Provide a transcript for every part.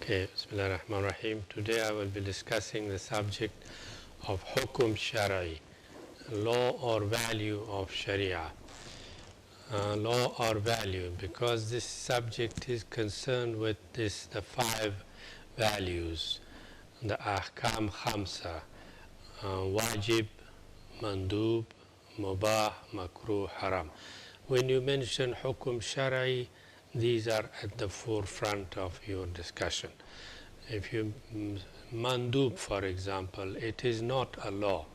Okay, Bismillah ar-Rahman ar-Rahim. Today I will be discussing the subject of Hukum Shara'i, law or value of Sharia. Law or value, because this subject is concerned with the five values, the Ahkam Khamsa, Wajib, Mandub, Mubah, Makruh, Haram. When you mention Hukum Shara'i, these are at the forefront of your discussion. If you mandub, for example, it is not a law,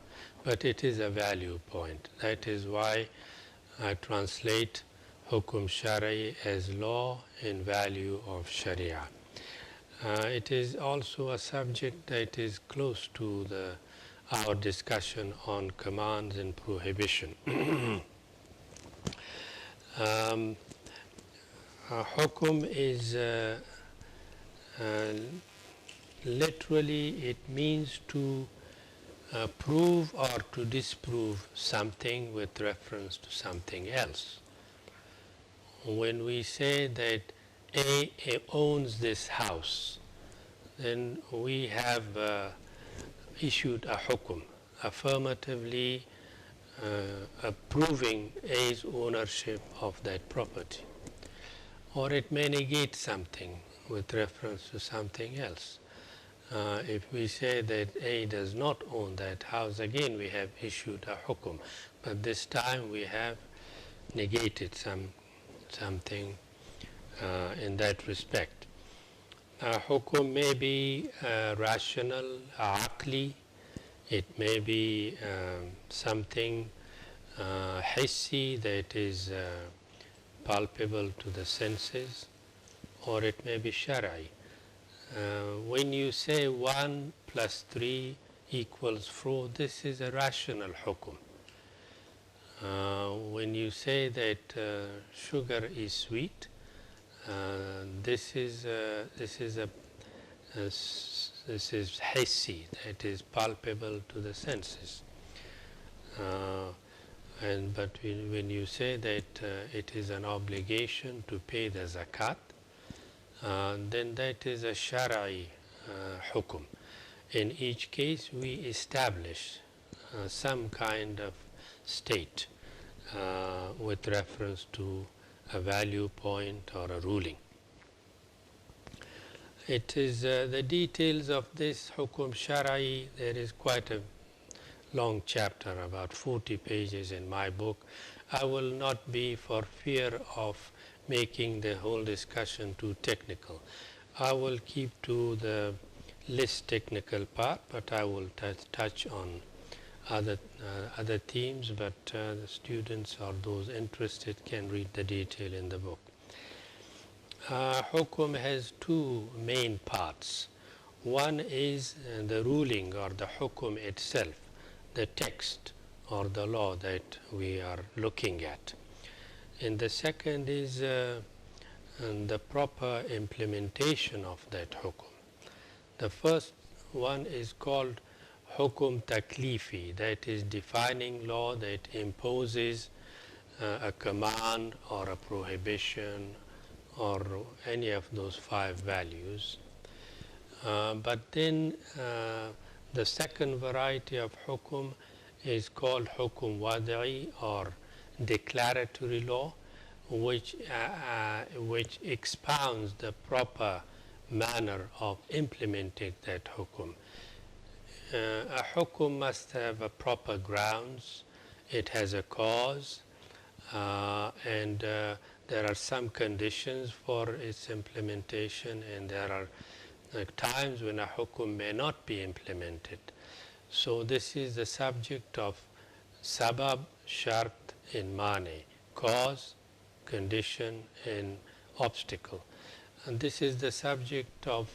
but it is a value point. That is why I translate Hukum Shara'i as law in value of Sharia. It is also a subject that is close to our discussion on commands and prohibition. Hukum is literally, it means to prove or to disprove something with reference to something else. When we say that A owns this house, then we have issued a hukum, affirmatively approving A's ownership of that property. Or it may negate something with reference to something else. If we say that A does not own that house, again we have issued a hukum, but this time we have negated something in that respect. Hukum may be rational, aqli, it may be something hissi, that is palpable to the senses, or it may be shara'i. When you say 1 plus 3 equals 4, this is a rational hukum. When you say that sugar is sweet, this is hissi, that is palpable to the senses. But when you say that it is an obligation to pay the zakat, then that is a shara'i hukum. In each case we establish some kind of state with reference to a value point or a ruling. It is the details of this hukum shara'i. There is quite a long chapter, about 40 pages in my book. I will not be, for fear of making the whole discussion too technical, I will keep to the less technical part, but I will touch on other themes, but the students or those interested can read the detail in the book. Hukum has two main parts. One is the ruling or the hukum itself, the text or the law that we are looking at. And the second is the proper implementation of that hukum. The first one is called hukum taklifi, that is defining law that imposes a command or a prohibition or any of those five values. But then the second variety of hukum is called hukum wada'i, or declaratory law, which expounds the proper manner of implementing that hukum. A hukum must have a proper grounds, it has a cause, and there are some conditions for its implementation, and there are times when a hukum may not be implemented. So this is the subject of sabab, shart, and mani, cause, condition, and obstacle. And this is the subject of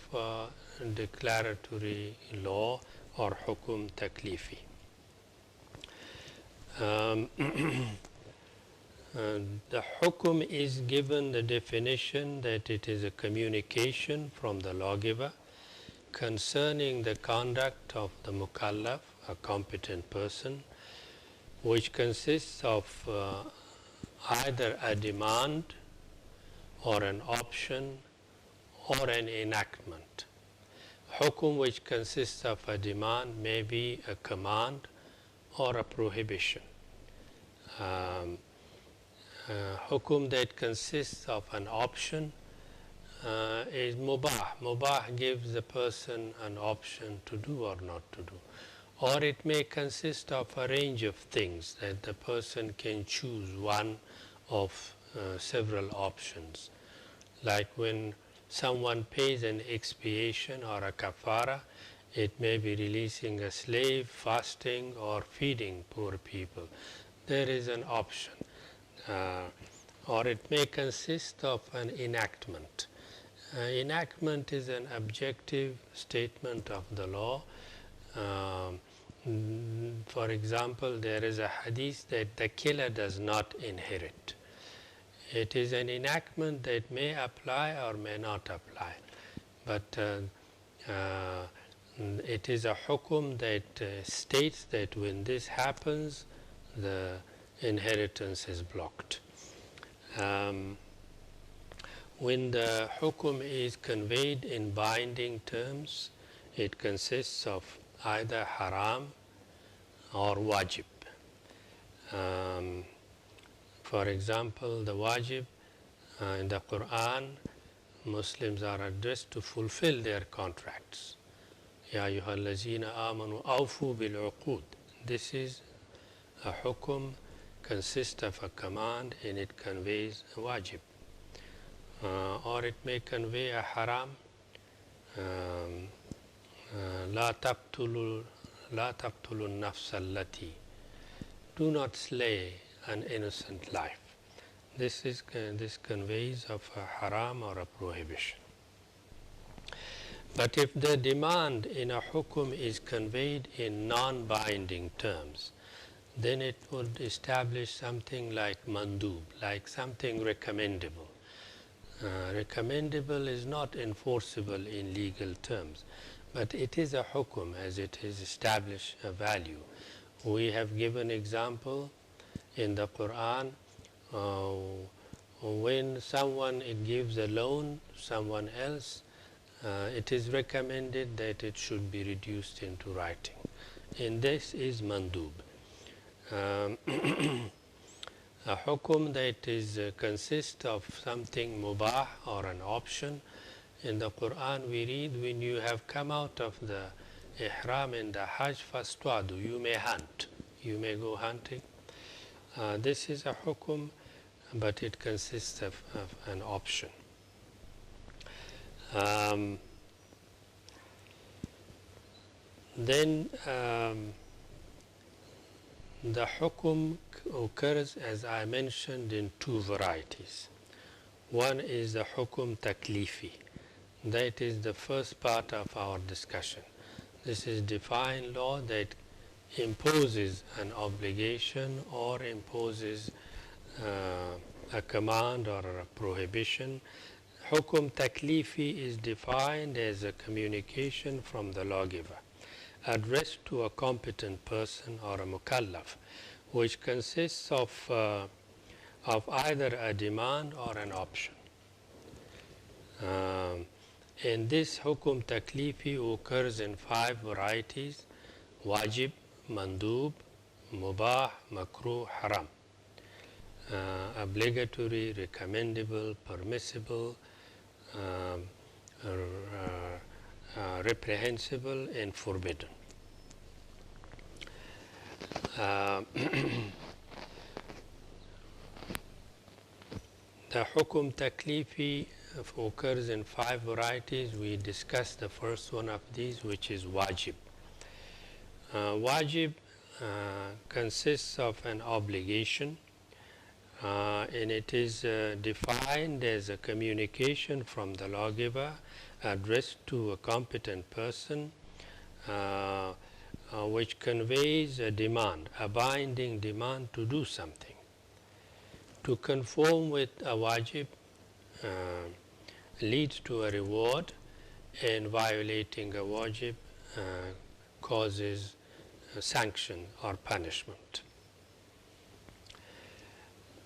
declaratory law or hukum taklifi. The hukum is given the definition that it is a communication from the lawgiver concerning the conduct of the mukallaf, a competent person, which consists of either a demand or an option or an enactment. Hukum which consists of a demand may be a command or a prohibition. Hukum that consists of an option is mubah. Mubah gives the person an option to do or not to do. Or it may consist of a range of things that the person can choose one of several options. Like when someone pays an expiation or a kafara, it may be releasing a slave, fasting, or feeding poor people. There is an option. Or it may consist of an enactment. Enactment is an objective statement of the law. For example, there is a hadith that the killer does not inherit. It is an enactment that may apply or may not apply, but it is a hukum that states that when this happens, the inheritance is blocked. When the hukum is conveyed in binding terms, it consists of either haram or wajib. For example, the wajib in the Quran, Muslims are addressed to fulfill their contracts. Ya ayyuhallazina amanu awfu bil uqud. This is a hukum, consists of a command, and it conveys a wajib. Or it may convey a haram. La taqtulu an-nafs allati. Do not slay an innocent life. This conveys of a haram or a prohibition. But if the demand in a hukum is conveyed in non-binding terms, then it would establish something like mandub, like something recommendable. Recommendable is not enforceable in legal terms, but it is a hukum as it is established a value. We have given example in the Quran when someone gives a loan to someone else, it is recommended that it should be reduced into writing, and this is mandub. A hukum that is consists of something mubah or an option. In the Quran we read, when you have come out of the ihram in the hajj, fastwadu, you may hunt, you may go hunting. This is a hukum, but it consists of an option. Then the hukum occurs, as I mentioned, in two varieties. One is the hukum taklifi. That is the first part of our discussion. This is divine law that imposes an obligation or imposes a command or a prohibition. Hukum taklifi is defined as a communication from the lawgiver addressed to a competent person or a mukallaf, which consists of either a demand or an option. And this hukum taklifi occurs in 5 varieties: wajib, mandub, mubah, makruh, haram. Obligatory, recommendable, permissible, reprehensible, and forbidden. The hukum taklifi occurs in 5 varieties. We discussed the first one of these, which is wajib. Wajib consists of an obligation, and it is defined as a communication from the lawgiver addressed to a competent person, which conveys a demand, a binding demand to do something. To conform with a wajib leads to a reward, and violating a wajib causes a sanction or punishment.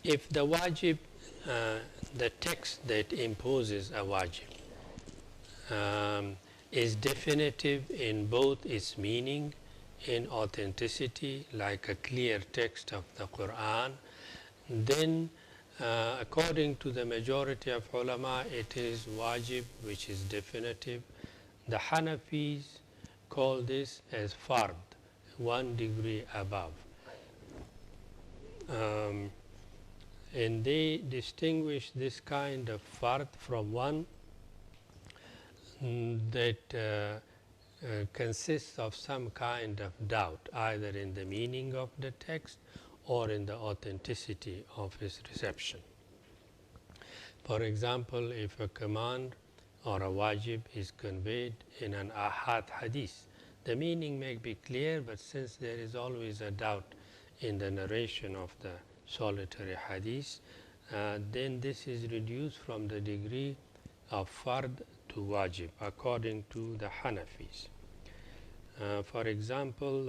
If the wajib, the text that imposes a wajib, is definitive in both its meaning and authenticity, like a clear text of the Quran, then according to the majority of ulama, it is wajib, which is definitive. The Hanafis call this as fard, 1 degree above. And they distinguish this kind of fard from one that consists of some kind of doubt, either in the meaning of the text or in the authenticity of its reception. For example, if a command or a wajib is conveyed in an ahad hadith, the meaning may be clear, but since there is always a doubt in the narration of the solitary hadith, then this is reduced from the degree of fard to wajib according to the Hanafis. For example,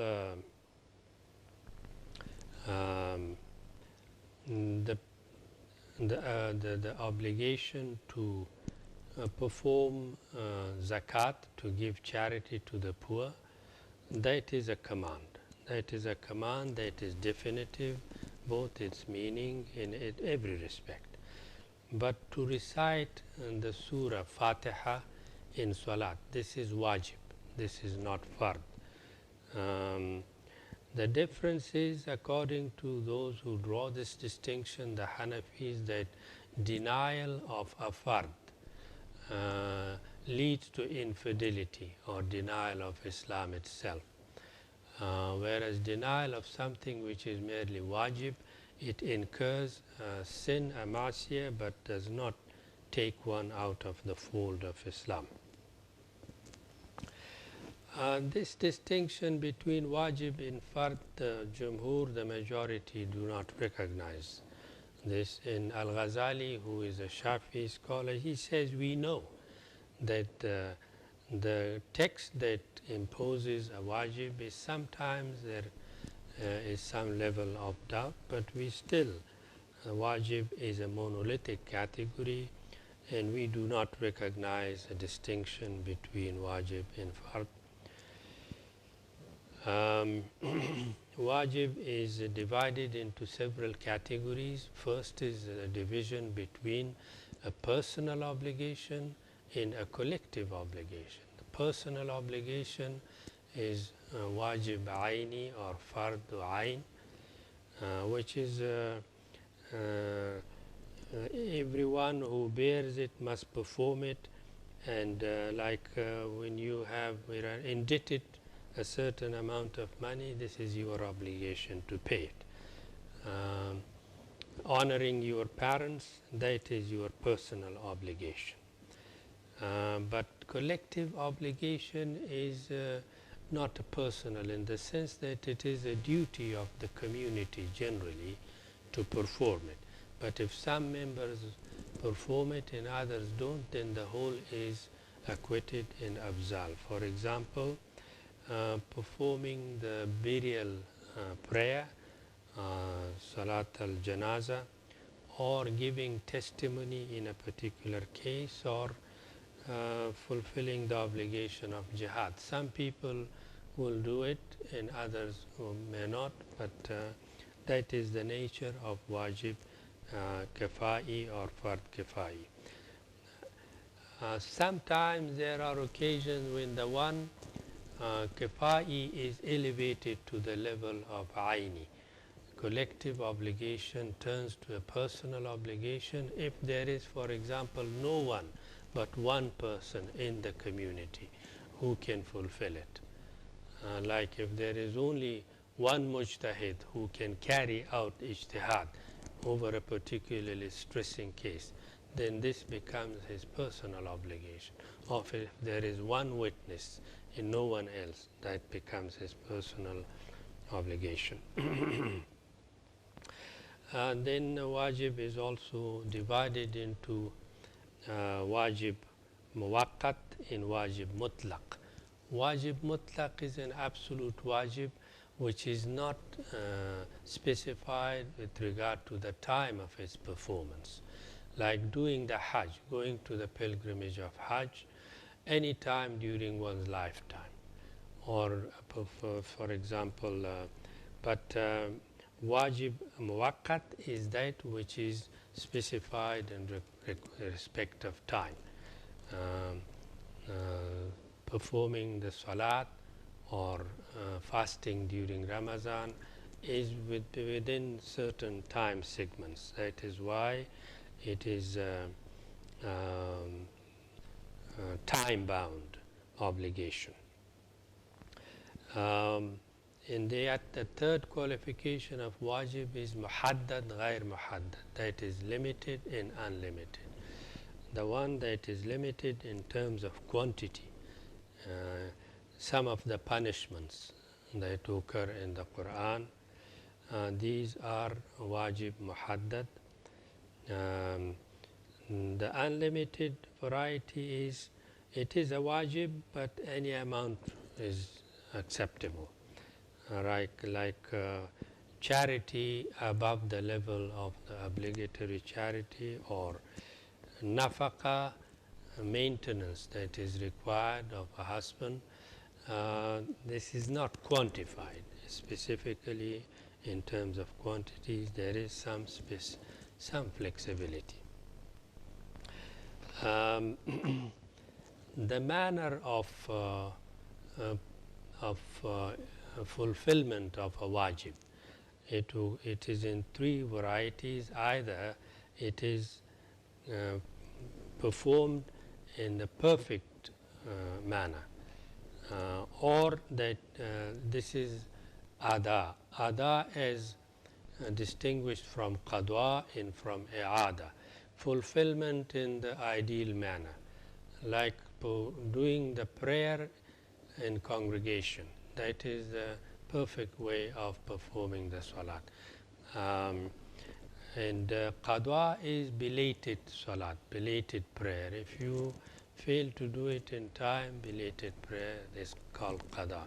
the obligation to perform zakat, to give charity to the poor, that is a command. That is a command that is definitive, both its meaning in every respect. But to recite the surah Fatiha in Salat, this is wajib, this is not fard. The difference is, according to those who draw this distinction, the Hanafis, that denial of a fard leads to infidelity or denial of Islam itself. Whereas denial of something which is merely wajib, it incurs sin, a ma'siyah, but does not take one out of the fold of Islam. This distinction between wajib and fard, the Jumhur, the majority, do not recognize this. In Al-Ghazali, who is a Shafi scholar, he says we know that the text that imposes a wajib is sometimes there is some level of doubt, but we still, wajib is a monolithic category, and we do not recognize a distinction between wajib and fard. Wajib is divided into several categories. First is a division between a personal obligation and a collective obligation. The personal obligation is wajib aini or fardu ain, which is everyone who bears it must perform it, and when you are indebted a certain amount of money, this is your obligation to pay it. Honoring your parents, that is your personal obligation. But collective obligation is not personal, in the sense that it is a duty of the community generally to perform it. But if some members perform it and others don't, then the whole is acquitted and absolved. For example, performing the burial prayer, Salat al-Janaza, or giving testimony in a particular case, or fulfilling the obligation of jihad. Some people will do it and others may not, but that is the nature of wajib kifai or fard kifai. Sometimes there are occasions when the one kifai is elevated to the level of aini. Collective obligation turns to a personal obligation if there is, for example, no one but one person in the community who can fulfill it. Like if there is only one mujtahid who can carry out ijtihad over a particularly stressing case, then this becomes his personal obligation. Or if there is one witness and no one else, that becomes his personal obligation. Then wajib is also divided into wajib muwaqqat and wajib mutlaq. Wajib mutlaq is an absolute wajib which is not specified with regard to the time of its performance. Like doing the Hajj, going to the pilgrimage of Hajj, any time during one's lifetime. Or for example, but wajib muwaqqat is that which is specified in respect of time. Um, Performing the salat or fasting during Ramadan is within certain time segments. That is why it is time-bound obligation. And the third qualification of wajib is muhaddad ghair muhaddad, that is limited and unlimited. The one that is limited in terms of quantity, some of the punishments that occur in the Quran, these are wajib muhaddad. The unlimited variety is, it is a wajib, but any amount is acceptable. Like charity above the level of the obligatory charity, or nafaqa, maintenance that is required of a husband. This is not quantified specifically in terms of quantities. There is some flexibility. The manner of fulfillment of a wajib, it is in three varieties. Either it is performed in a perfect manner, or that this is ada. Ada is distinguished from qadwa and from i'ada, fulfillment in the ideal manner, like doing the prayer in congregation. That is the perfect way of performing the salat. And qadwa is belated salat, belated prayer. If you fail to do it in time, belated prayer is called qada.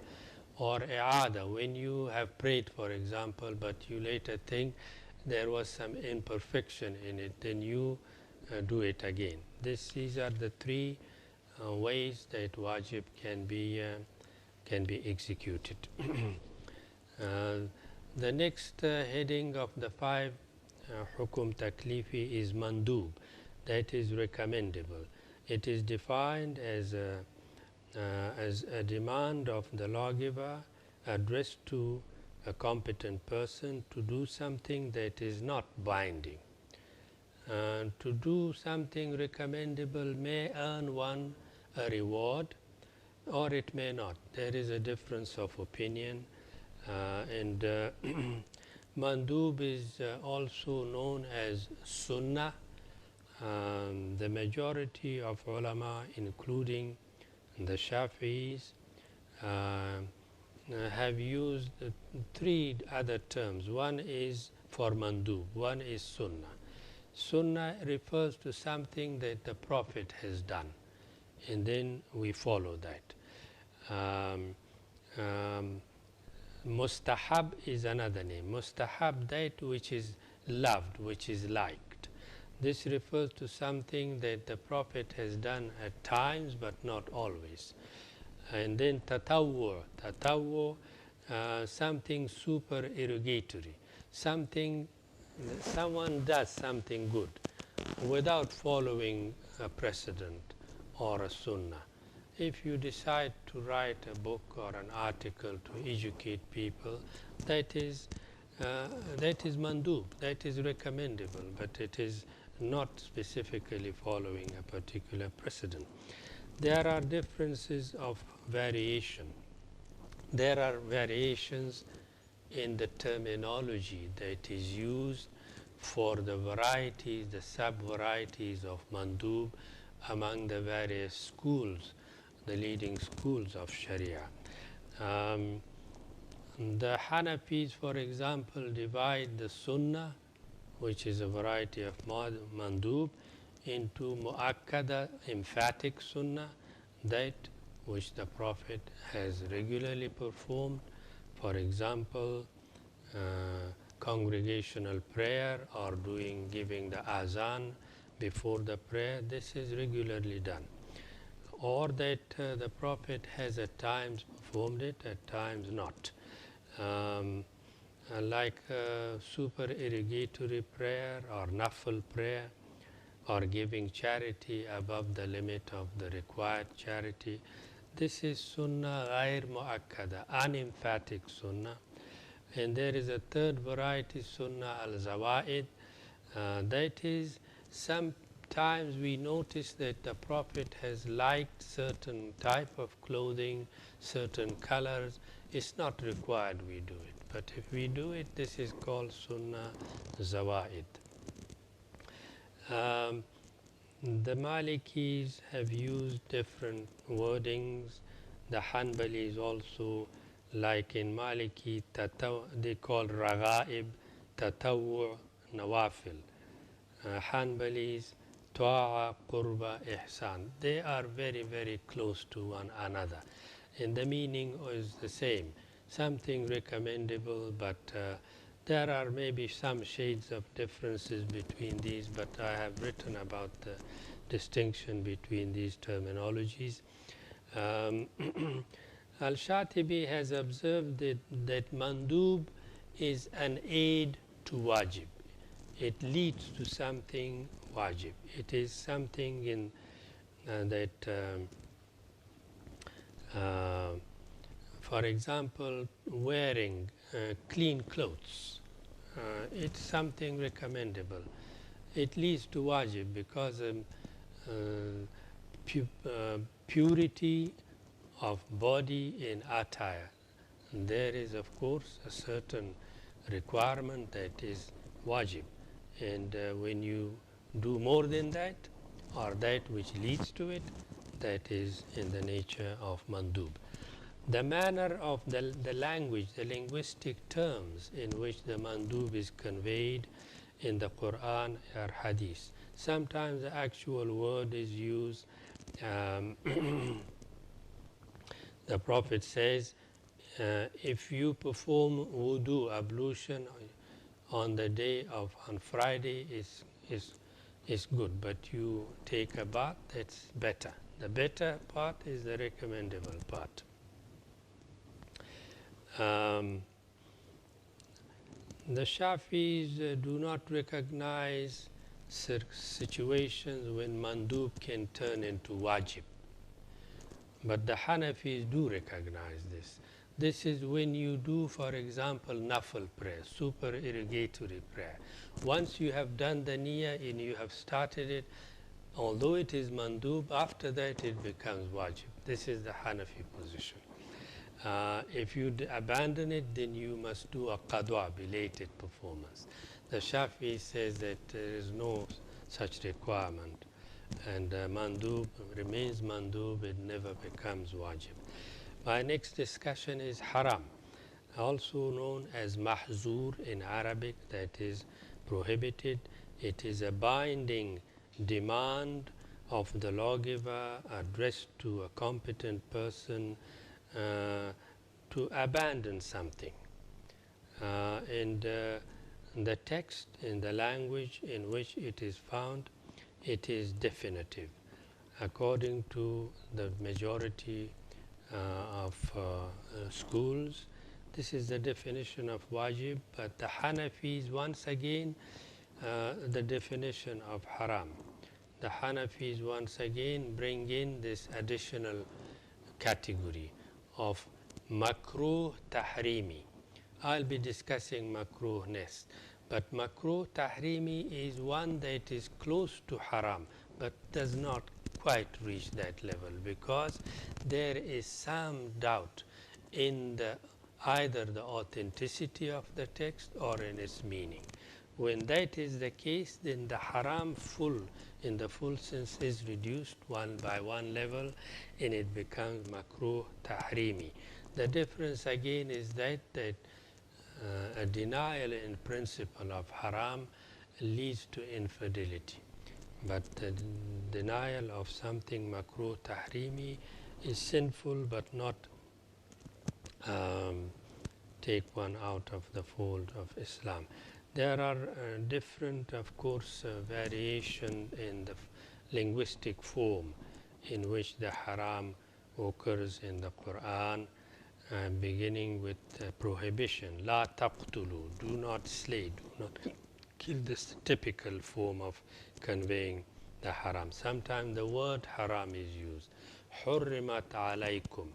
Or i'ada, when you have prayed, for example, but you later think there was some imperfection in it, then you do it again. These are the three ways that wajib can be executed. The next heading of the five hukum taklifi is mandub, that is recommendable. It is defined as a demand of the lawgiver addressed to a competent person to do something that is not binding. To do something recommendable may earn one a reward, or it may not. There is a difference of opinion, and mandub is also known as sunnah. The majority of ulama, including the Shafi'is, have used three other terms. One is for mandub, one is sunnah. Sunnah refers to something that the Prophet has done, and then we follow that. Mustahab is another name. Mustahab, that which is loved, which is liked. This refers to something that the Prophet has done at times, but not always. And then tatawwu, something supererogatory, something, someone does something good without following a precedent or a sunnah. If you decide to write a book or an article to educate people, that is mandub, that is recommendable, but it is not specifically following a particular precedent. There are differences of variation. There are variations in the terminology that is used for the varieties, the sub-varieties of mandub among the various schools, the leading schools of Sharia. The Hanafis, for example, divide the sunnah, which is a variety of mandub, into mu'akkada, emphatic sunnah, that which the Prophet has regularly performed. For example, congregational prayer, or giving the azan before the prayer. This is regularly done. or that the Prophet has at times performed it, at times not. Like supererogatory prayer or nafil prayer, or giving charity above the limit of the required charity. This is sunnah ghair mu'akkada, unemphatic sunnah. And there is a third variety, sunnah al-zawa'id. That is, sometimes we notice that the Prophet has liked certain type of clothing, certain colors. It's not required we do it. But if we do it, this is called sunnah zawa'id. The Malikis have used different wordings. The Hanbalis also, like in Maliki, they call raga'ib, tatawwu, nawafil. Hanbalis, ta'a, qurba, ihsan. They are very, very close to one another. And the meaning is the same. Something recommendable, but there are maybe some shades of differences between these, but I have written about the distinction between these terminologies. Al-Shatibi has observed that mandub is an aid to wajib. It leads to something wajib. It is something in for example, wearing clean clothes. It's something recommendable. It leads to wajib because purity of body in attire. There is, of course, a certain requirement that is wajib. And when you do more than that, or that which leads to it, that is in the nature of mandub. The manner of the language, the linguistic terms in which the mandub is conveyed in the Quran or Hadith. Sometimes the actual word is used. The Prophet says, if you perform wudu, ablution, on the day of, on Friday is good, but you take a bath, that's better. The better part is the recommendable part. The Shafis do not recognize situations when mandub can turn into wajib. But the Hanafis do recognize this. This is when you do, for example, nafil prayer, supererogatory prayer. Once you have done the niyyah and you have started it, although it is mandub, after that it becomes wajib. This is the Hanafi position. If you abandon it, then you must do a qadwa, belated performance. The Shafi says that there is no such requirement, and mandub remains mandub, it never becomes wajib. My next discussion is haram, also known as mahzur in Arabic, that is prohibited. It is a binding demand of the lawgiver addressed to a competent person to abandon something. And the text, in the language in which it is found, it is definitive. According to the majority of schools, this is the definition of wajib, but the Hanafis, once again, the definition of haram. The Hanafis once again bring in this additional category of makruh tahrimi. I'll be discussing makruh next, but makruh tahrimi is one that is close to haram but does not quite reach that level, because there is some doubt in either the authenticity of the text or in its meaning. When that is the case, then the haram in the full sense is reduced one by one level, and it becomes makruh tahrimi. The difference again is that a denial in principle of haram leads to infidelity, but the denial of something makruh tahrimi is sinful but not take one out of the fold of Islam. There are different, of course, variation in the linguistic form. in which the haram occurs in the Quran, beginning with prohibition. La taqtulu, do not slay, do not kill. This typical form of conveying the haram. Sometimes the word haram is used. Hurrimat alaykum,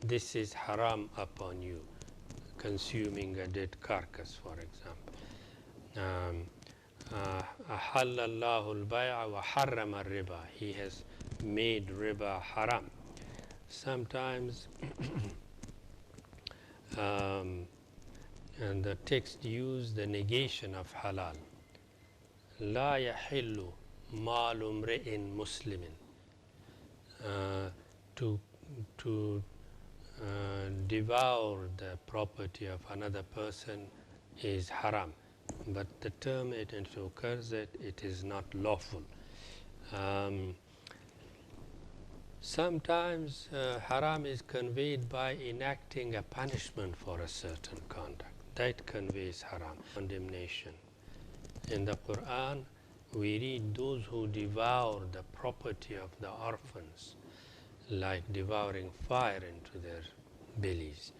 this is haram upon you, consuming a dead carcass, for example. أحل الله البيع وحرم الربا, he has made riba haram. Sometimes and the text use the negation of halal. لا يحل مال امرئ مسلم, to devour the property of another person is haram, but the term it occurs that it is not lawful. Sometimes haram is conveyed by enacting a punishment for a certain conduct. That conveys haram, condemnation. In the Quran, we read those who devour the property of the orphans, like devouring fire into their bellies.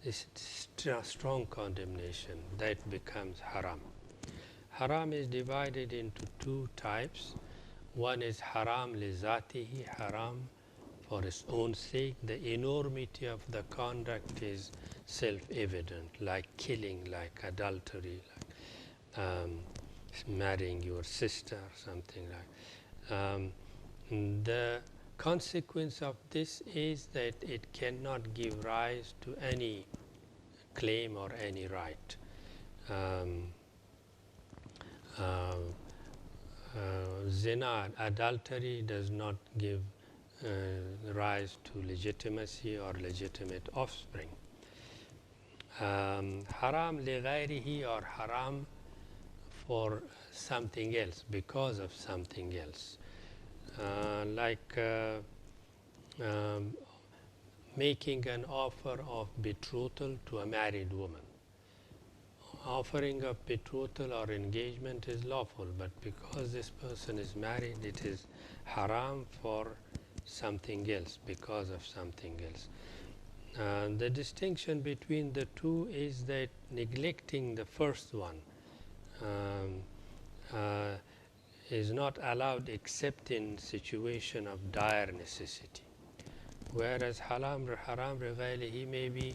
This is strong condemnation. That becomes haram. Haram is divided into two types. One is haram li zatihi, haram for its own sake. The enormity of the conduct is self-evident, like killing, like adultery, like marrying your sister, something like. The consequence of this is that it cannot give rise to any claim or any right. Zina, adultery, does not give rise to legitimacy or legitimate offspring. Haram li ghayrihi, or haram for something else, because of something else. Like making an offer of betrothal to a married woman. Offering of betrothal or engagement is lawful, but because this person is married, it is haram for something else, because of something else. The distinction between the two is that neglecting the first one is not allowed except in situation of dire necessity, whereas haram reghayrihi maybe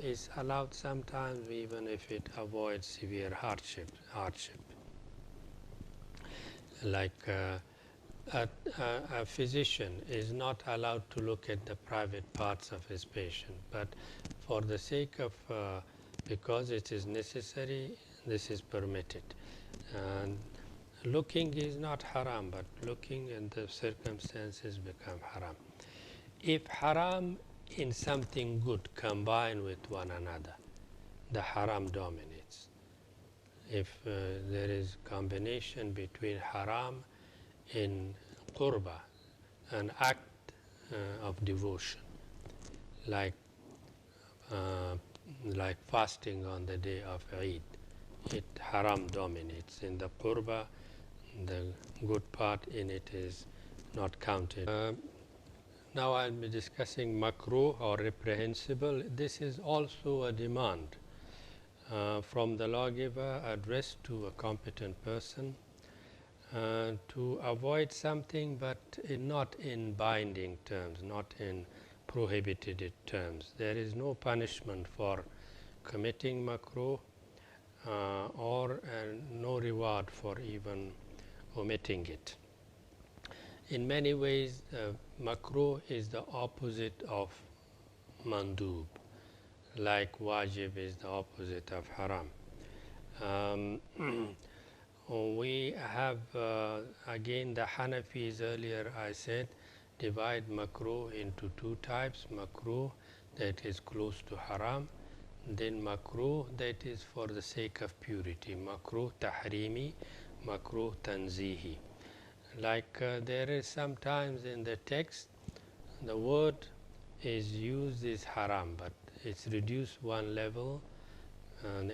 is allowed sometimes even if it avoids severe hardship. Like a physician is not allowed to look at the private parts of his patient, but for the sake of because it is necessary, this is permitted. And looking is not haram, but looking in the circumstances become haram. If haram in something good combine with one another, the haram dominates. If there is combination between haram in qurba, an act of devotion, like fasting on the day of Eid, it haram dominates. In the qurba, the good part in it is not counted. Now I'll be discussing makruh or reprehensible. This is also a demand from the lawgiver addressed to a competent person to avoid something, but not in binding terms, not in prohibited terms. There is no punishment for committing makruh or no reward for even omitting it. In many ways, makruh is the opposite of mandub, like wajib is the opposite of haram. We have, again, the Hanafis earlier I said, divide makruh into two types: makruh that is close to haram, then makruh that is for the sake of purity, makruh tahrimi, makruh tanzihi. Like there is sometimes in the text the word is used is haram, but it's reduced one level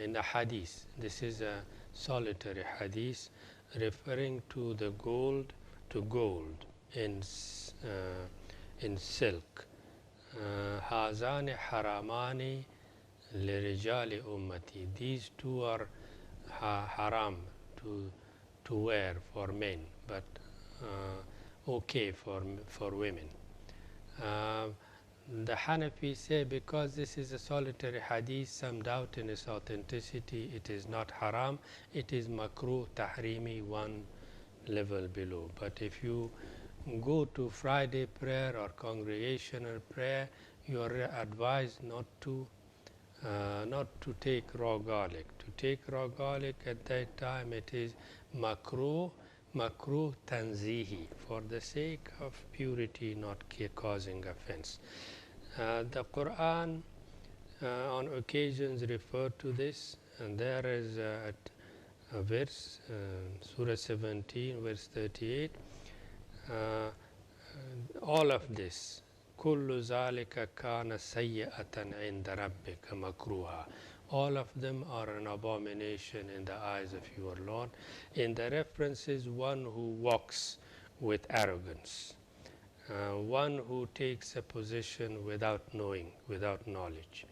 in the hadith. This is a solitary hadith referring to the gold in silk. هذان حرامani لرجال ummati. These two are haram to wear for men, but okay for women. The Hanafi say because this is a solitary hadith, some doubt in its authenticity, it is not haram, it is makruh tahrimi, one level below. But if you go to Friday prayer or congregational prayer, you are advised not to take raw garlic. To take raw garlic at that time, it is makruh tanzihi, for the sake of purity, not causing offense. The Quran on occasions refer to this, and there is a verse, Surah 17, verse 38. All of this, كل ذلك كان سيئة عند ربك مكروها. All of them are an abomination in the eyes of your Lord. In the references, one who walks with arrogance, one who takes a position without knowing, without knowledge,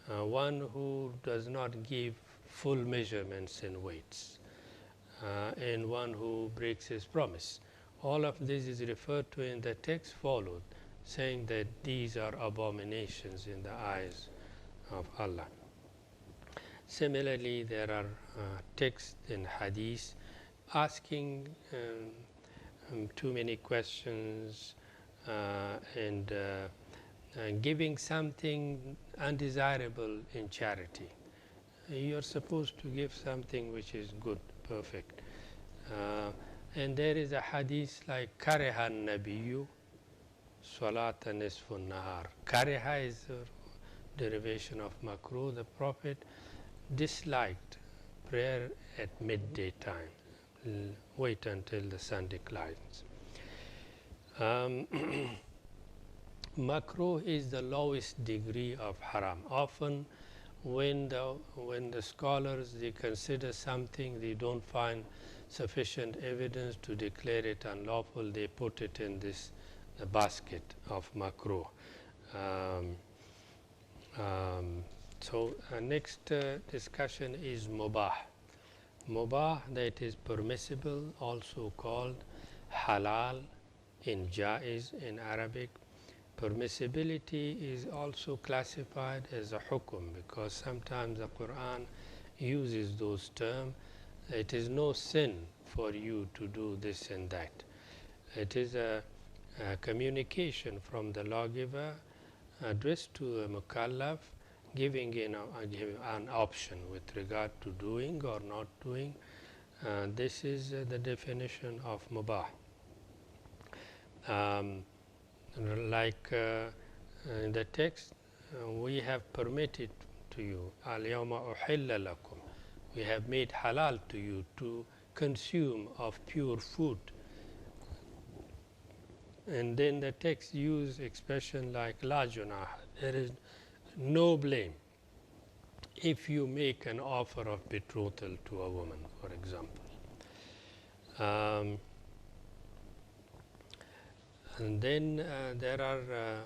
one who does not give full measurements in weights, and one who breaks his promise. All of this is referred to in the text followed, saying that these are abominations in the eyes of Allah. Similarly, there are texts in hadith asking too many questions and giving something undesirable in charity. You are supposed to give something which is good, perfect. And there is a hadith like Kariha Nabiyu Salata Nisfun Nahar. Kariha is a derivation of makruh. The Prophet disliked prayer at midday time. Wait until the sun declines. Makruh is the lowest degree of haram. Often when the scholars they consider something, they don't find sufficient evidence to declare it unlawful, they put it in this basket of makruh. So next discussion is mubah. Mubah, that is permissible, also called halal in jaiz in Arabic. Permissibility is also classified as a hukum because sometimes the Quran uses those terms. It is no sin for you to do this and that. It is a communication from the lawgiver addressed to a mukallaf, giving an option with regard to doing or not doing. This is the definition of mubah. Like in the text, we have permitted to you, al-yawma uhilla lakum, we have made halal to you to consume of pure food. And then the text use expression like la junah, there is no blame if you make an offer of betrothal to a woman, for example. And then there are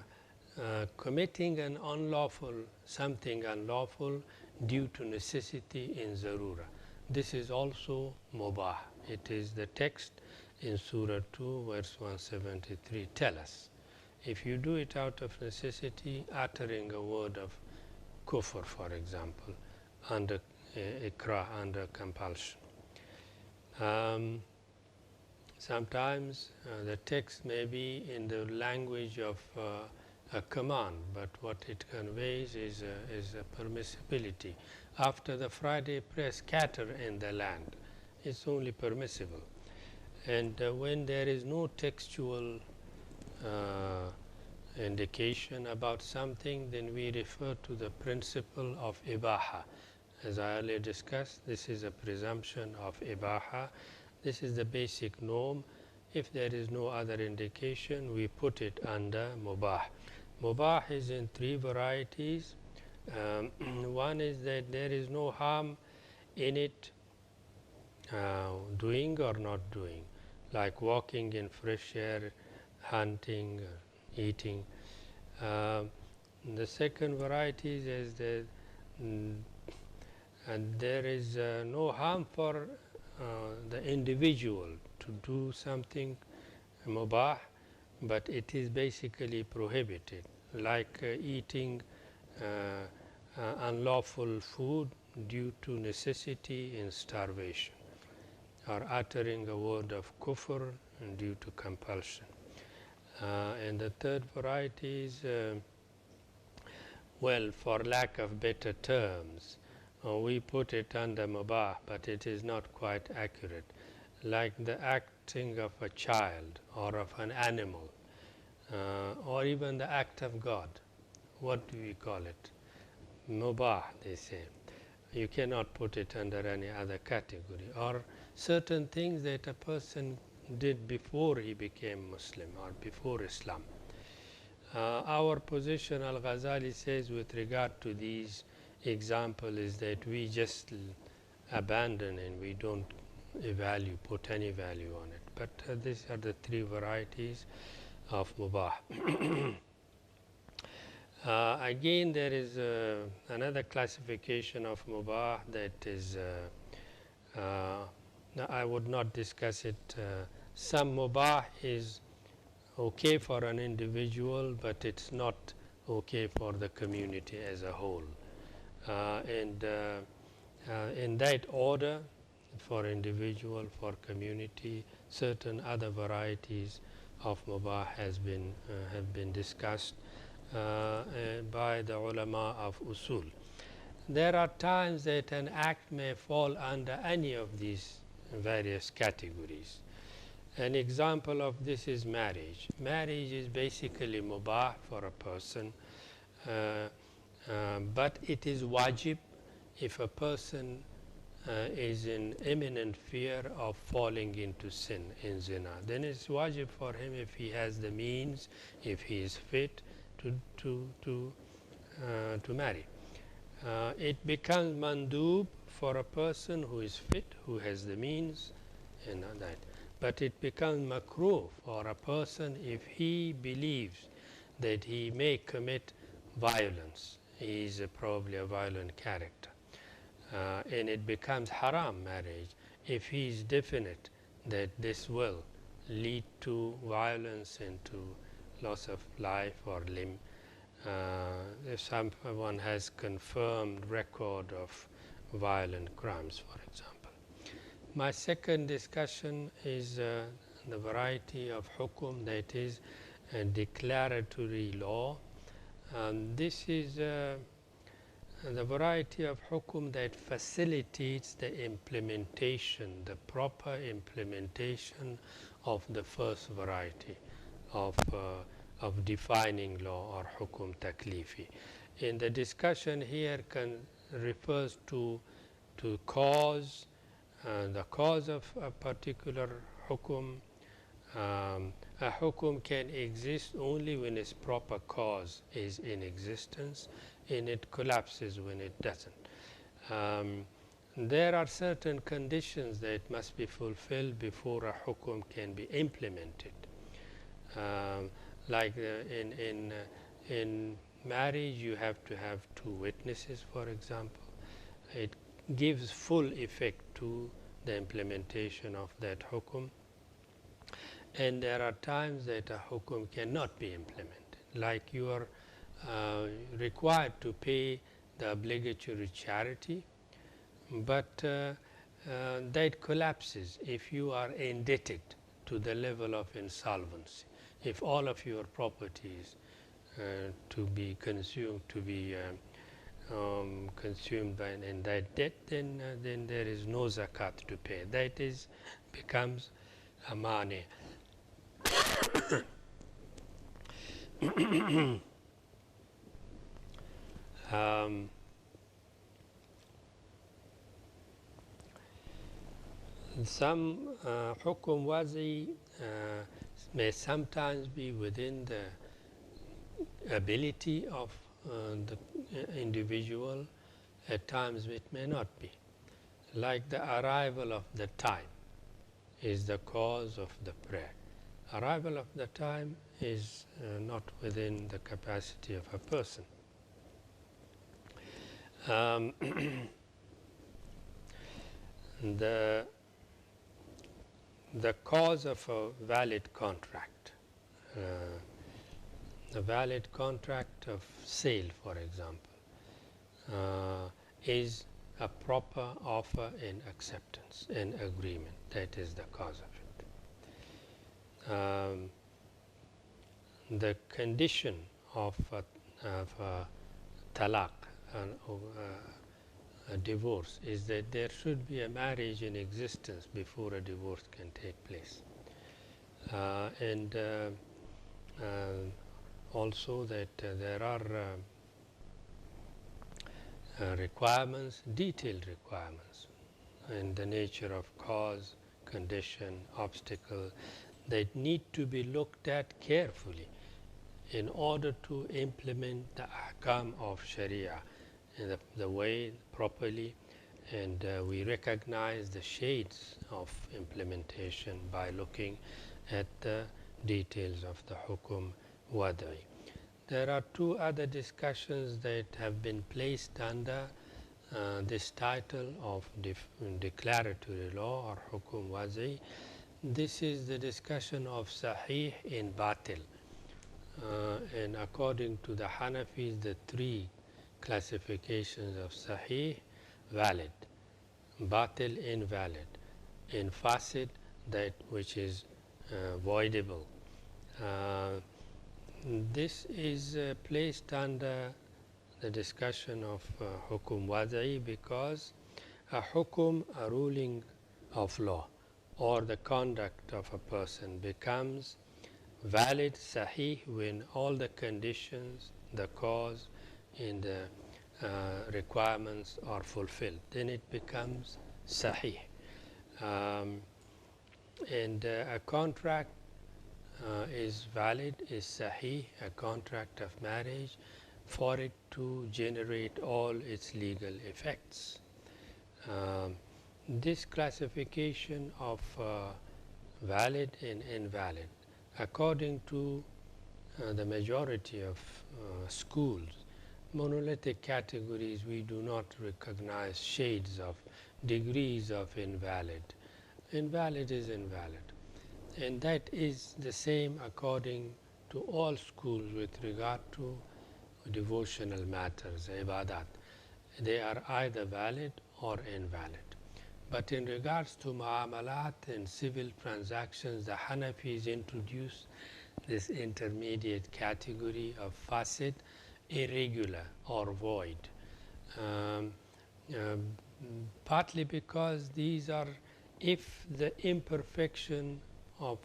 committing an unlawful, something unlawful due to necessity in zarura. This is also mubah. It is the text in Surah 2, verse 173. Tell us, if you do it out of necessity, uttering a word of kufr, for example, under ikrah, under compulsion. Sometimes the text may be in the language of a command, but what it conveys is a permissibility. After the Friday prayer, scatter in the land. It's only permissible. And when there is no textual indication about something, then we refer to the principle of ibaha. As I earlier discussed, this is a presumption of ibaha. This is the basic norm. If there is no other indication, we put it under mubah. Mubah is in three varieties. One is that there is no harm in it, doing or not doing, like walking in fresh air hunting, eating. The second variety is that and there is no harm for the individual to do something mubah, but it is basically prohibited, like eating unlawful food due to necessity and starvation, or uttering a word of kufr due to compulsion. And the third variety is, well, for lack of better terms, we put it under mubah, but it is not quite accurate, like the acting of a child or of an animal, or even the act of God. What do we call it? Mubah, they say. You cannot put it under any other category. Or certain things that a person did before he became Muslim or before Islam. Our position, Al-Ghazali says, with regard to these examples is that we just abandon and we don't put any value on it. But these are the three varieties of mubah. Again, there is another classification of mubah that is, I would not discuss it. Some mubah is okay for an individual, but it's not okay for the community as a whole. And in that order, for individual, for community, certain other varieties of mubah have been discussed by the ulama of usul. There are times that an act may fall under any of these various categories. An example of this is marriage. Marriage is basically mubah for a person, but it is wajib if a person is in imminent fear of falling into sin, in zina. Then it's wajib for him, if he has the means, if he is fit, to marry. It becomes mandub for a person who is fit, who has the means, and that. But it becomes makruh for a person if he believes that he may commit violence. He is probably a violent character. And it becomes haram, marriage, if he is definite that this will lead to violence and to loss of life or limb. If someone has confirmed record of violent crimes, for example. My second discussion is the variety of hukum, that is a declaratory law. This is the variety of hukum that facilitates the implementation, the proper implementation of the first variety of defining law, or hukum taklifi. In the discussion here refers to cause, the cause of a particular hukum. A hukum can exist only when its proper cause is in existence, and it collapses when it doesn't. There are certain conditions that must be fulfilled before a hukum can be implemented. Like in marriage, you have to have two witnesses, for example. It gives full effect to the implementation of that hukum. And there are times that a hukum cannot be implemented, like you are required to pay the obligatory charity, but that collapses if you are indebted to the level of insolvency. If all of your properties to be consumed, consumed in that debt, then there is no zakat to pay. That becomes a mani. Some hukum wazi may sometimes be within the ability of the individual. At times it may not be. Like the arrival of the time is the cause of the prayer. Arrival of the time is not within the capacity of a person. The cause of a valid contract, a valid contract of sale, for example, is a proper offer in acceptance, in agreement. That is the cause of it. The condition of a talaq, a divorce, is that there should be a marriage in existence before a divorce can take place. And also that there are requirements, detailed requirements in the nature of cause, condition, obstacle, that need to be looked at carefully in order to implement the ahkam of Sharia in the way properly, and we recognize the shades of implementation by looking at the details of the hukum wada'i. There are two other discussions that have been placed under this title of declaratory law or hukum wada'i. This is the discussion of sahih and batil. And according to the Hanafis, the three classifications of sahih, valid, batil, invalid, and fasid, that which is voidable. This is placed under the discussion of hukum wada'i because a hukum, a ruling of law, or the conduct of a person becomes valid, sahih, when all the conditions, the cause, and the requirements are fulfilled. Then it becomes sahih. And a contract is valid, is sahih, a contract of marriage, for it to generate all its legal effects. This classification of valid and invalid, according to the majority of schools, monolithic categories, we do not recognize shades of degrees of invalid. Invalid is invalid. And that is the same according to all schools with regard to devotional matters, ibadat. They are either valid or invalid. But in regards to mu'amalat and civil transactions, the Hanafis introduced this intermediate category of fasid, irregular or void. Partly because these are, if the imperfection of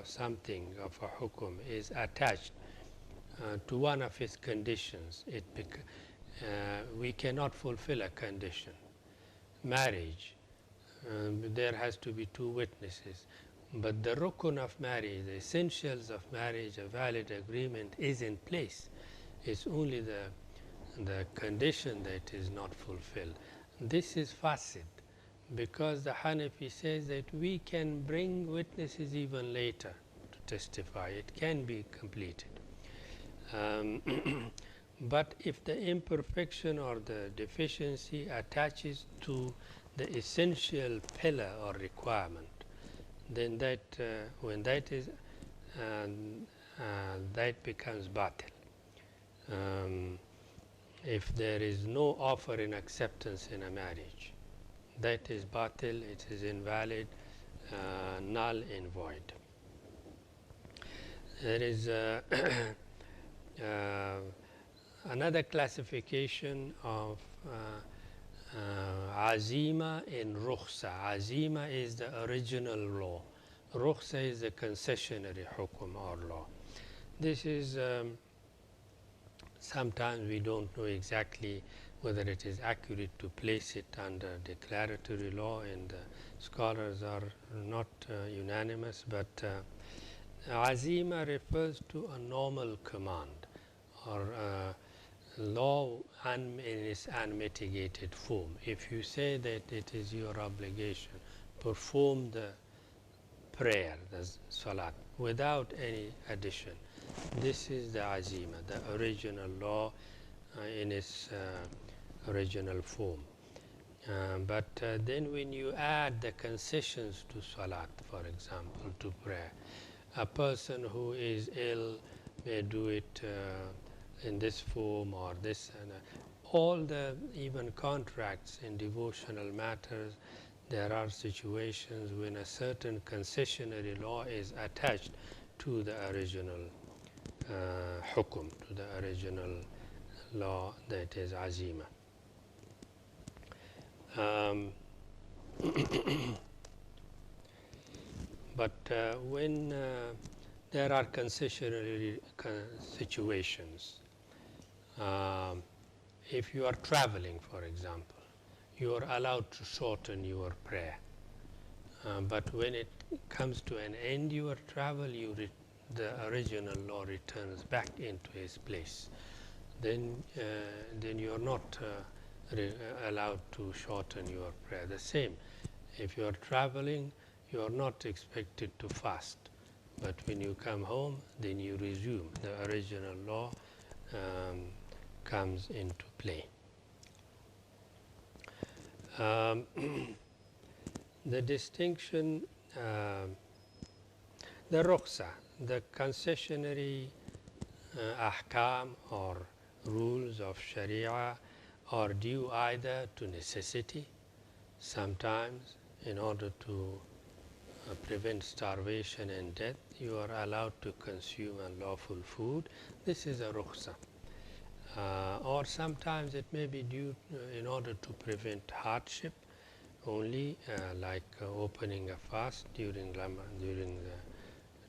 something, of a hukum, is attached to one of its conditions, we cannot fulfill a condition. Marriage, there has to be two witnesses. But the rukun of marriage, the essentials of marriage, a valid agreement is in place. It's only the condition that is not fulfilled. This is fasid, because the Hanafi says that we can bring witnesses even later to testify. It can be completed. But if the imperfection or the deficiency attaches to the essential pillar or requirement, then that when that is that becomes batil. If there is no offer in acceptance in a marriage, that is batil, it is invalid, null and void. There is another classification of azima and rukhsa. Azima is the original law. Rukhsa is the concessionary hukum or law. This is sometimes we don't know exactly whether it is accurate to place it under declaratory law, and scholars are not unanimous, but azima refers to a normal command or law in its unmitigated form. If you say that it is your obligation, perform the prayer, the salat, without any addition. This is the azima, the original law in its original form. But then when you add the concessions to salat, for example, to prayer, a person who is ill may do it in this form or this, and all the even contracts in devotional matters, there are situations when a certain concessionary law is attached to the original hukum, to the original law, that is azima. But when there are concessionary situations, if you are traveling, for example, you are allowed to shorten your prayer. But when it comes to an end, your travel, the original law returns back into its place. Then you are not allowed to shorten your prayer. The same, if you are traveling, you are not expected to fast. But when you come home, then you resume. The original law comes into play. The distinction, the rukhsa, the concessionary ahkam or rules of Sharia are due either to necessity, sometimes in order to prevent starvation and death, you are allowed to consume unlawful food. This is a rukhsa. Or sometimes it may be due in order to prevent hardship only, like opening a fast during the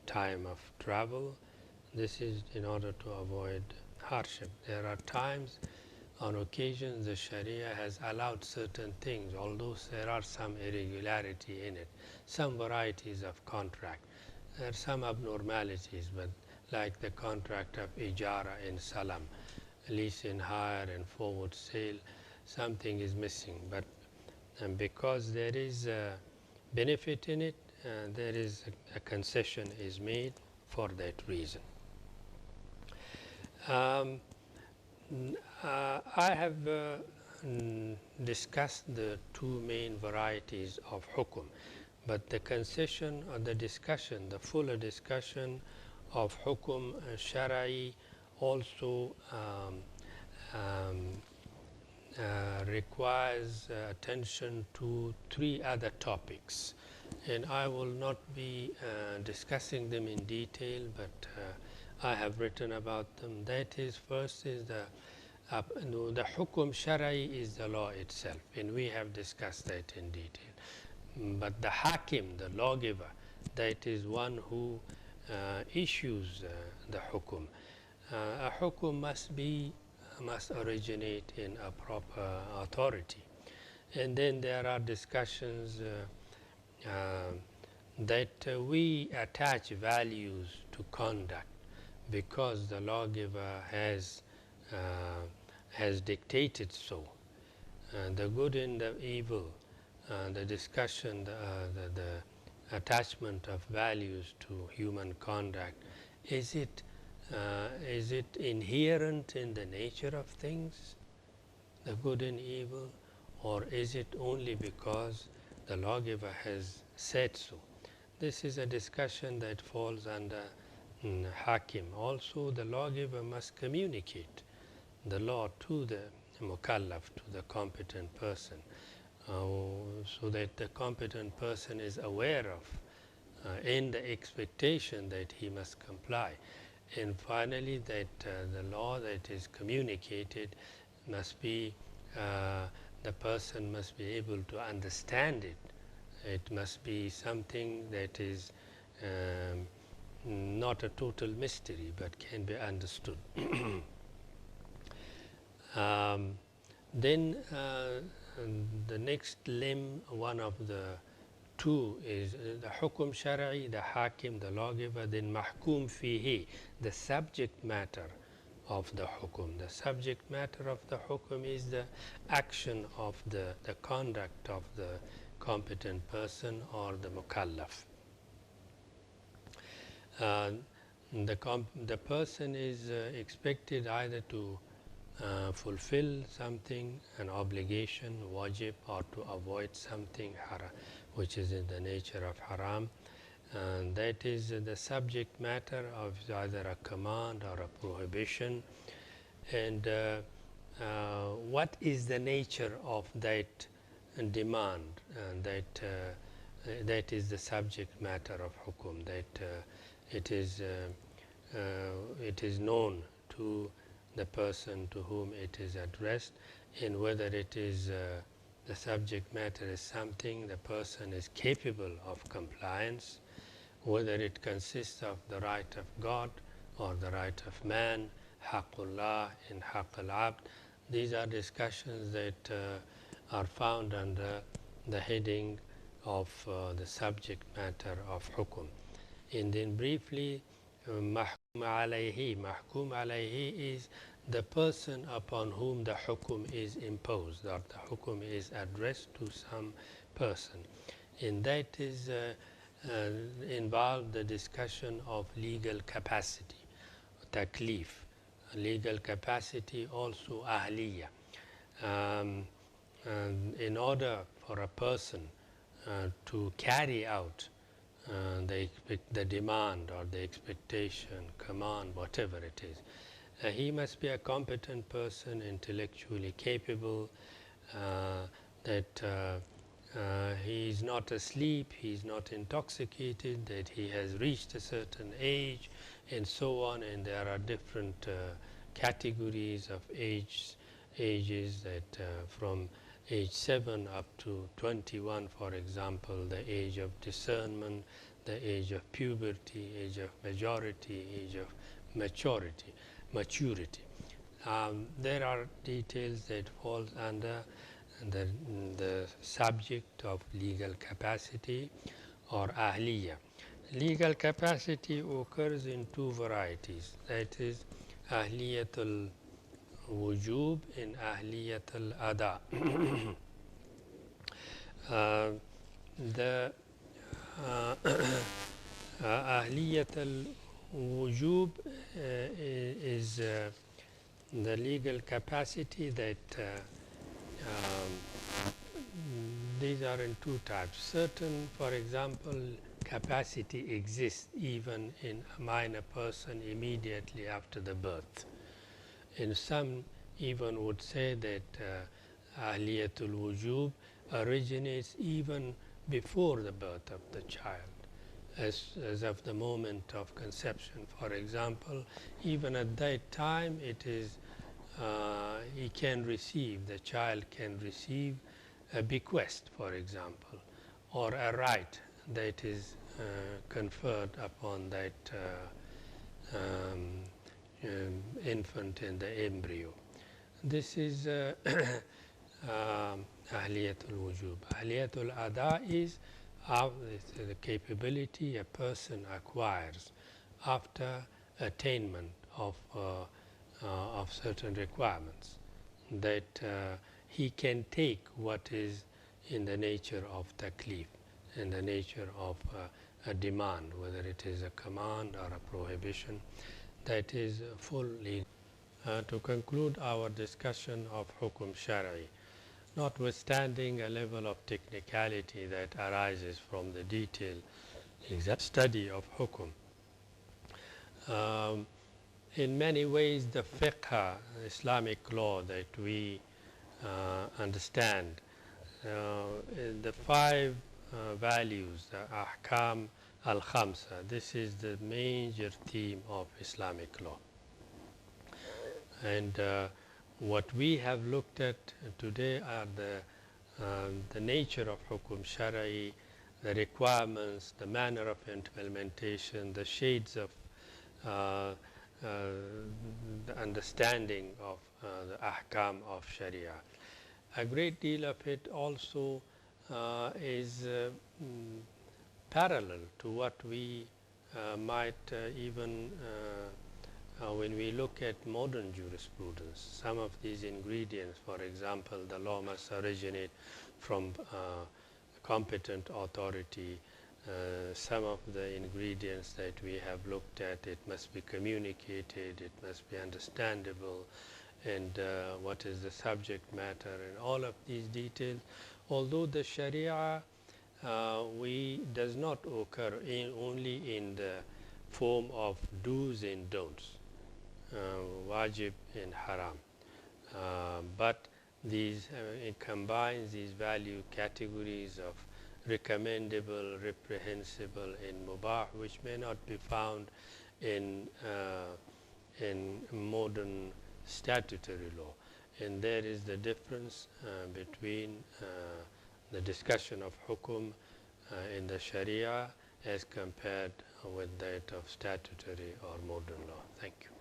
time of travel. This is in order to avoid hardship. There are times, on occasions, the Sharia has allowed certain things, although there are some irregularity in it, some varieties of contract. There are some abnormalities, but like the contract of ijara in salam, lease in hire and forward sale, something is missing. But because there is a benefit in it, there is a concession is made for that reason. I have discussed the two main varieties of hukum, but the concession or the discussion, the fuller discussion of hukum shara'i also requires attention to three other topics, and I will not be discussing them in detail, but I have written about them. That is, first is the hukum shara'i is the law itself, and we have discussed that in detail. But the hakim, the lawgiver, that is one who issues the hukum. A hukum must originate in a proper authority. And then there are discussions that we attach values to conduct because the lawgiver has dictated so. The good and the evil, the discussion, the attachment of values to human conduct, is it inherent in the nature of things, the good and evil, or is it only because the lawgiver has said so? This is a discussion that falls under hakim. Also, the lawgiver must communicate the law to the mukallaf, to the competent person, so that the competent person is aware of in the expectation that he must comply. And finally, that the law that is communicated must be, the person must be able to understand it. It must be something that is not a total mystery, but can be understood. Then the next limb, one of the two, is the hukum shara'i, the hakim, the lawgiver, then mahkum fihi, the subject matter of the hukum. The subject matter of the hukum is the action of the conduct of the competent person or the mukallaf. Uh, the person is expected either to fulfill something, an obligation, wajib, or to avoid something which is in the nature of haram. And that is the subject matter of either a command or a prohibition. And what is the nature of that demand? And that is the subject matter of hukum, that it is known to the person to whom it is addressed, and whether it is the subject matter is something the person is capable of compliance, whether it consists of the right of God or the right of man, haqqullah and haqq al-abd. These are discussions that are found under the heading of the subject matter of hukum. And then briefly, mahkum alayhi. Mahkum alayhi is the person upon whom the hukum is imposed, or the hukum is addressed to some person. And that is involved the discussion of legal capacity, taklif, legal capacity, also ahliya. And in order for a person to carry out the demand or the expectation, command, whatever it is, he must be a competent person, intellectually capable, that he is not asleep, he is not intoxicated, that he has reached a certain age, and so on. And there are different categories of ages, that from age 7 up to 21, for example, the age of discernment, the age of puberty, age of majority, age of maturity. There are details that falls under the subject of legal capacity or ahliya. Legal capacity occurs in two varieties, that is ahliyatul wujub and ahliyatul ada. The ahliyatul wujub is the legal capacity that these are in two types. Certain, for example, capacity exists even in a minor person immediately after the birth. And some even would say that ahliyatul wujub originates even before the birth of the child, as of the moment of conception. For example, even at that time, it is he can receive, the child can receive a bequest, for example, or a right that is conferred upon that infant in the embryo. This is ahliyatul wujub. Ahliyatul ada is the capability a person acquires after attainment of certain requirements, that he can take what is in the nature of taklif, in the nature of a demand, whether it is a command or a prohibition, that is fully. To conclude our discussion of hukum shari, notwithstanding a level of technicality that arises from the detailed study of hukum, in many ways the fiqh, Islamic law that we understand, the five values, the ahkam al-khamsa, this is the major theme of Islamic law. And what we have looked at today are the nature of hukum shari, the requirements, the manner of implementation, the shades of the understanding of the ahkam of sharia. A great deal of it also is parallel to what we might even when we look at modern jurisprudence. Some of these ingredients, for example, the law must originate from competent authority, some of the ingredients that we have looked at, it must be communicated, it must be understandable, and what is the subject matter, and all of these details. Although the Sharia does not occur only in the form of do's and don'ts, wajib and haram, but it combines these value categories of recommendable, reprehensible, and mubah, which may not be found in modern statutory law. And there is the difference between the discussion of hukum in the Sharia as compared with that of statutory or modern law. Thank you.